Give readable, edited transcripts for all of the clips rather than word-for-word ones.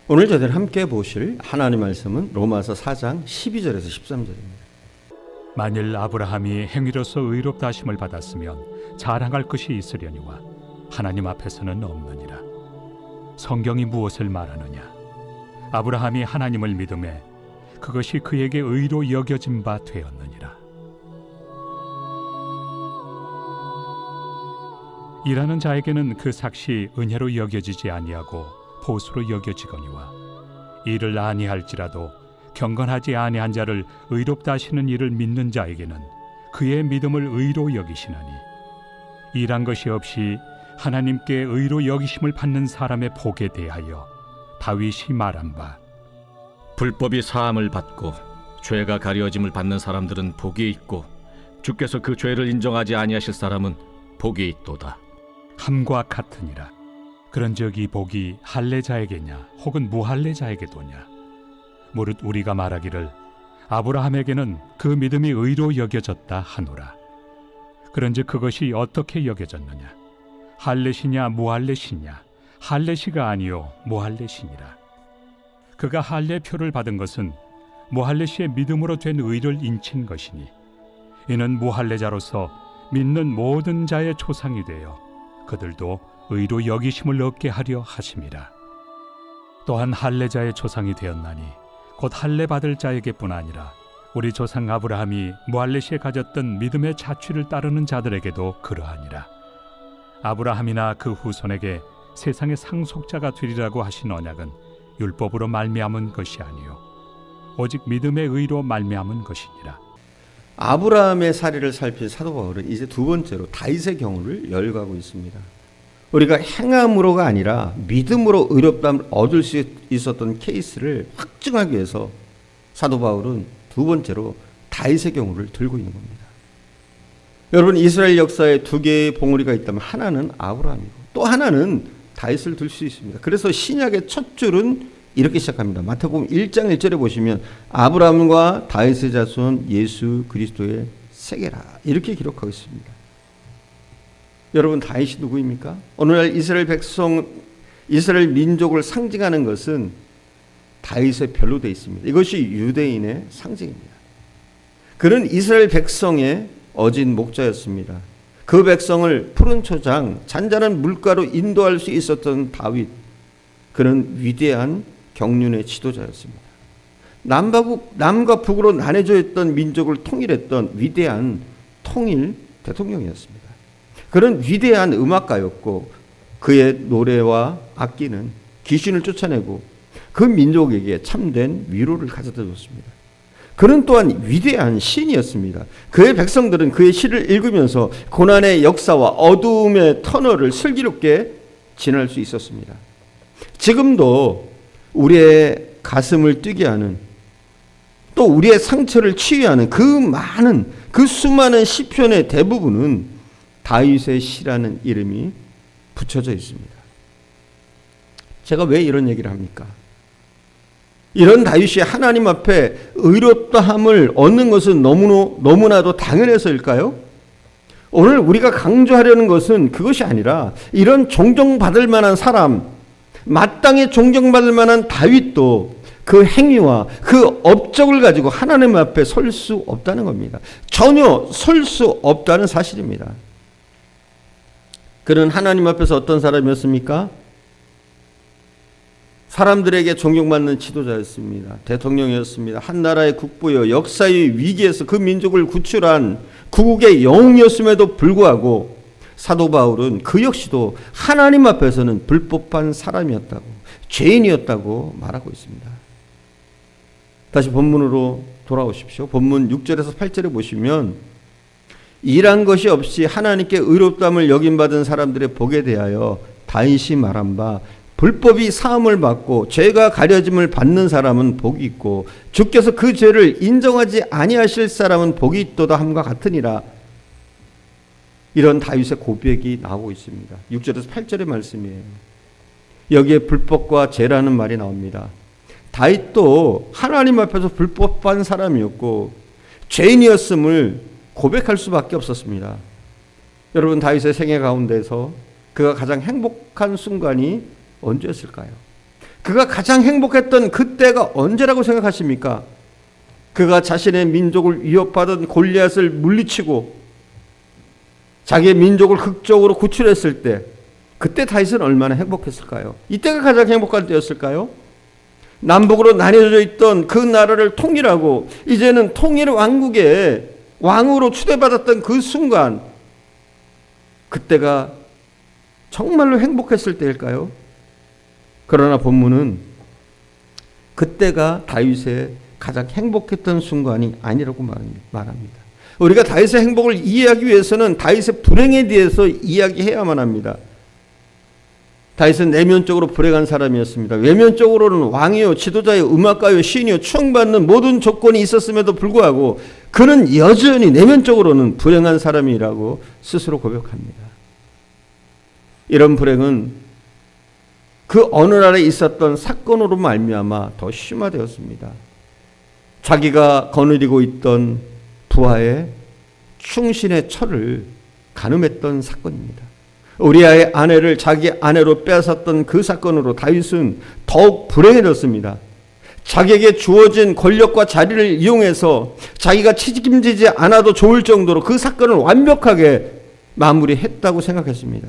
오늘 저희들 함께 보실 하나님 말씀은 로마서 4장 12절에서 13절입니다. 만일 아브라함이 행위로서 의롭다 하심을 받았으면 자랑할 것이 있으려니와 하나님 앞에서는 없느니라. 성경이 무엇을 말하느냐? 아브라함이 하나님을 믿음에 그것이 그에게 의로 여겨진 바 되었느니라. 일하는 자에게는 그 삭시 은혜로 여겨지지 아니하고 보수로 여겨지거니와 일을 아니할지라도 경건하지 아니한 자를 의롭다 하시는 이를 믿는 자에게는 그의 믿음을 의로 여기시나니 일한 것이 없이 하나님께 의로 여기심을 받는 사람의 복에 대하여 다윗이 말한 바 불법이 사함을 받고 죄가 가려짐을 받는 사람들은 복이 있고 주께서 그 죄를 인정하지 아니하실 사람은 복이 있도다. 함과 같으니라. 그런즉 이 복이 할례자에게냐 혹은 무할례자에게도냐? 무릇 우리가 말하기를 아브라함에게는 그 믿음이 의로 여겨졌다 하노라. 그런즉 그것이 어떻게 여겨졌느냐? 할례시냐 무할례시냐? 할례시가 아니요 무할례시니라. 그가 할례표를 받은 것은 무할례시의 믿음으로 된 의를 인친 것이니 이는 무할례자로서 믿는 모든 자의 초상이 되어 그들도 의로 여기심을 얻게 하려 하심이라. 또한 할례자의 초상이 되었나니 곧 할례 받을 자에게뿐 아니라 우리 조상 아브라함이 무할례시에 가졌던 믿음의 자취를 따르는 자들에게도 그러하니라. 아브라함이나 그 후손에게 세상의 상속자가 되리라고 하신 언약은 율법으로 말미암은 것이 아니요 오직 믿음의 의로 말미암은 것이니라. 아브라함의 사례를 살필 사도 바울은 이제 두 번째로 다윗의 경우를 열거하고 있습니다. 우리가 행함으로가 아니라 믿음으로 의롭다함을 얻을 수 있었던 케이스를 확증하기 위해서 사도 바울은 두 번째로 다윗의 경우를 들고 있는 겁니다. 여러분, 이스라엘 역사에 두 개의 봉우리가 있다면 하나는 아브라함이고 또 하나는 다윗을 들 수 있습니다. 그래서 신약의 첫 줄은 이렇게 시작합니다. 마태복음 1장 1절에 보시면 아브라함과 다윗의 자손 예수 그리스도의 세계라 이렇게 기록하고 있습니다. 여러분, 다윗이 누구입니까? 오늘날 이스라엘 백성, 이스라엘 민족을 상징하는 것은 다윗의 별로 되어 있습니다. 이것이 유대인의 상징입니다. 그는 이스라엘 백성의 어진 목자였습니다. 그 백성을 푸른 초장, 잔잔한 물가로 인도할 수 있었던 다윗, 그는 위대한 경륜의 지도자였습니다. 남과 북으로 나눠져 있던 민족을 통일했던 위대한 통일 대통령이었습니다. 그는 위대한 음악가였고 그의 노래와 악기는 귀신을 쫓아내고 그 민족에게 참된 위로를 가져다 줬습니다. 그는 또한 위대한 시인이었습니다. 그의 백성들은 그의 시를 읽으면서 고난의 역사와 어두움의 터널을 슬기롭게 지날 수 있었습니다. 지금도 우리의 가슴을 뛰게 하는, 또 우리의 상처를 치유하는 그 수많은 시편의 대부분은 다윗의 시라는 이름이 붙여져 있습니다. 제가 왜 이런 얘기를 합니까? 이런 다윗이 하나님 앞에 의롭다함을 얻는 것은 너무나도 당연해서일까요? 오늘 우리가 강조하려는 것은 그것이 아니라 이런 존경받을 만한 사람, 마땅히 존경받을 만한 다윗도 그 행위와 그 업적을 가지고 하나님 앞에 설 수 없다는 겁니다. 전혀 설 수 없다는 사실입니다. 그는 하나님 앞에서 어떤 사람이었습니까? 사람들에게 존경받는 지도자였습니다. 대통령이었습니다. 한 나라의 국부여 역사의 위기에서 그 민족을 구출한 구국의 영웅이었음에도 불구하고 사도 바울은 그 역시도 하나님 앞에서는 불법한 사람이었다고, 죄인이었다고 말하고 있습니다. 다시 본문으로 돌아오십시오. 본문 6절에서 8절에 보시면 일한 것이 없이 하나님께 의롭다함을 여김받은 사람들의 복에 대하여 다윗이 말한 바 불법이 사함을 받고 죄가 가려짐을 받는 사람은 복이 있고 주께서 그 죄를 인정하지 아니하실 사람은 복이 있도다 함과 같으니라. 이런 다윗의 고백이 나오고 있습니다. 6절에서 8절의 말씀이에요. 여기에 불법과 죄라는 말이 나옵니다. 다윗도 하나님 앞에서 불법한 사람이었고 죄인이었음을 고백할 수밖에 없었습니다. 여러분, 다윗의 생애 가운데서 그가 가장 행복한 순간이 언제였을까요? 그가 가장 행복했던 그때가 언제라고 생각하십니까? 그가 자신의 민족을 위협하던 골리앗을 물리치고 자기의 민족을 극적으로 구출했을 때, 그때 다윗은 얼마나 행복했을까요? 이때가 가장 행복한 때였을까요? 남북으로 나뉘어져 있던 그 나라를 통일하고 이제는 통일 왕국의 왕으로 추대받았던 그 순간, 그때가 정말로 행복했을 때일까요? 그러나 본문은 그때가 다윗의 가장 행복했던 순간이 아니라고 말합니다. 우리가 다윗의 행복을 이해하기 위해서는 다윗의 불행에 대해서 이야기해야만 합니다. 다윗은 내면적으로 불행한 사람이었습니다. 외면적으로는 왕이요, 지도자요, 음악가요, 시인이요, 추앙받는 모든 조건이 있었음에도 불구하고 그는 여전히 내면적으로는 불행한 사람이라고 스스로 고백합니다. 이런 불행은 그 어느 날에 있었던 사건으로 말미암아 더 심화되었습니다. 자기가 거느리고 있던 부하의 충신의 철을 간음했던 사건입니다. 우리아의 아내를 자기 아내로 빼앗았던 그 사건으로 다윗은 더욱 불행해졌습니다. 자기에게 주어진 권력과 자리를 이용해서 자기가 책임지지 않아도 좋을 정도로 그 사건을 완벽하게 마무리했다고 생각했습니다.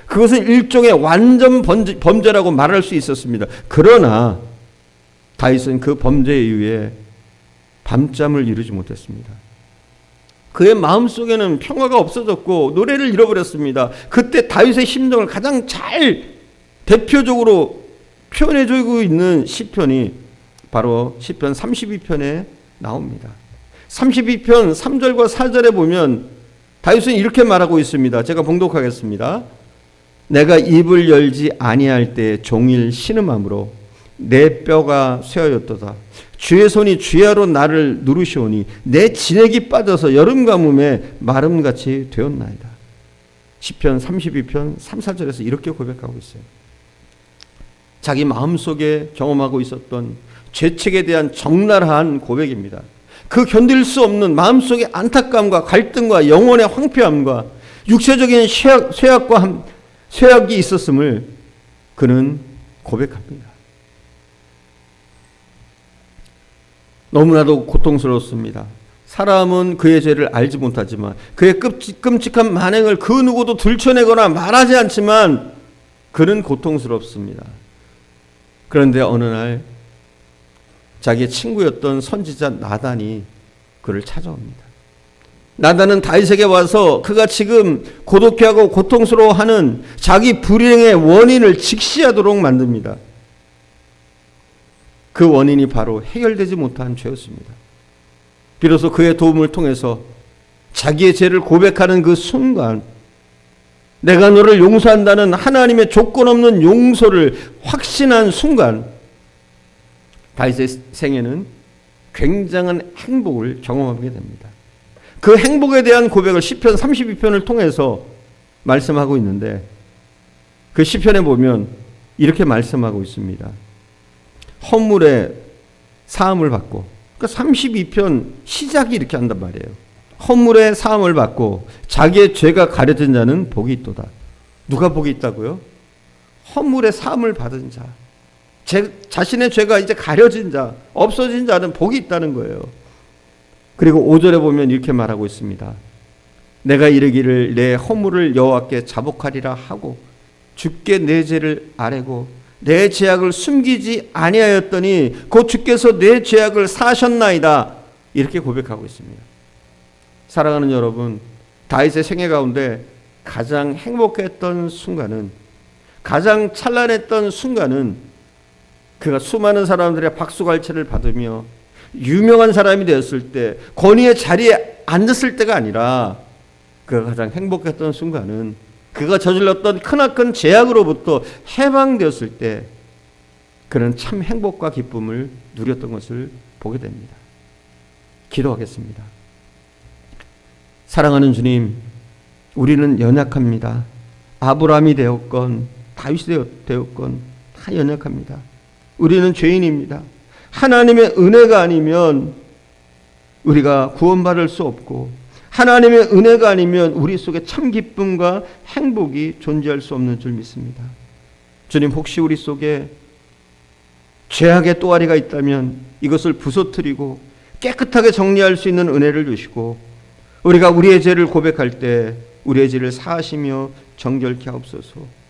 그것은 일종의 완전 범죄라고 말할 수 있었습니다. 그러나 다윗은 그 범죄 이후에 밤잠을 이루지 못했습니다. 그의 마음속에는 평화가 없어졌고 노래를 잃어버렸습니다. 그때 다윗의 심정을 가장 잘 대표적으로 표현해주고 있는 시편이 바로 시편 32편에 나옵니다. 32편 3절과 4절에 보면 다윗은 이렇게 말하고 있습니다. 제가 봉독하겠습니다. 내가 입을 열지 아니할 때 종일 신음함으로 내 뼈가 쇠하였도다. 주의 손이 주야로 나를 누르시오니 내 진액이 빠져서 여름 가뭄에 마름같이 되었나이다. 시편 32편 3, 4절에서 이렇게 고백하고 있어요. 자기 마음속에 경험하고 있었던 죄책에 대한 적나라한 고백입니다. 그 견딜 수 없는 마음속의 안타까움과 갈등과 영혼의 황폐함과 육체적인 쇠약이 있었음을 그는 고백합니다. 너무나도 고통스럽습니다. 사람은 그의 죄를 알지 못하지만 그의 끔찍한 만행을 그 누구도 들춰내거나 말하지 않지만 그는 고통스럽습니다. 그런데 어느 날 자기의 친구였던 선지자 나단이 그를 찾아옵니다. 나단은 다윗에게 와서 그가 지금 고독해하고 고통스러워하는 자기 불행의 원인을 직시하도록 만듭니다. 그 원인이 바로 해결되지 못한 죄였습니다. 비로소 그의 도움을 통해서 자기의 죄를 고백하는 그 순간, 내가 너를 용서한다는 하나님의 조건 없는 용서를 확신한 순간, 다윗의 생애는 굉장한 행복을 경험하게 됩니다. 그 행복에 대한 고백을 시편 32편을 통해서 말씀하고 있는데, 그 시편에 보면 이렇게 말씀하고 있습니다. 허물의 사함을 받고, 그러니까 32편 시작이 이렇게 한단 말이에요. 허물의 사함을 받고 자기의 죄가 가려진 자는 복이 있도다. 누가 복이 있다고요? 허물의 사함을 받은 자, 자신의 죄가 이제 가려진 자, 없어진 자는 복이 있다는 거예요. 그리고 5절에 보면 이렇게 말하고 있습니다. 내가 이르기를 내 허물을 여호와께 자복하리라 하고 주께 내 죄를 아뢰고 내 죄악을 숨기지 아니하였더니 곧 주께서 내 죄악을 사하셨나이다. 이렇게 고백하고 있습니다. 사랑하는 여러분, 다윗의 생애 가운데 가장 행복했던 순간은, 가장 찬란했던 순간은 그가 수많은 사람들의 박수갈채를 받으며 유명한 사람이 되었을 때, 권위의 자리에 앉았을 때가 아니라, 그가 가장 행복했던 순간은 그가 저질렀던 크나큰 죄악으로부터 해방되었을 때 그는 참 행복과 기쁨을 누렸던 것을 보게 됩니다. 기도하겠습니다. 사랑하는 주님, 우리는 연약합니다. 아브라함이 되었건 다윗이 되었건 다 연약합니다. 우리는 죄인입니다. 하나님의 은혜가 아니면 우리가 구원받을 수 없고, 하나님의 은혜가 아니면 우리 속에 참 기쁨과 행복이 존재할 수 없는 줄 믿습니다. 주님, 혹시 우리 속에 죄악의 또아리가 있다면 이것을 부서뜨리고 깨끗하게 정리할 수 있는 은혜를 주시고, 우리가 우리의 죄를 고백할 때 우리의 죄를 사하시며 정결케 하옵소서.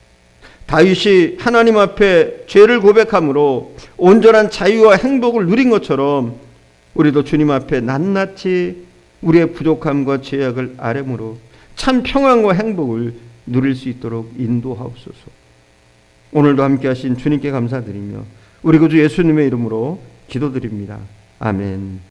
다윗이 하나님 앞에 죄를 고백함으로 온전한 자유와 행복을 누린 것처럼 우리도 주님 앞에 낱낱이 우리의 부족함과 죄악을 아뢰므로 참 평안과 행복을 누릴 수 있도록 인도하옵소서. 오늘도 함께 하신 주님께 감사드리며 우리 구주 예수님의 이름으로 기도드립니다. 아멘.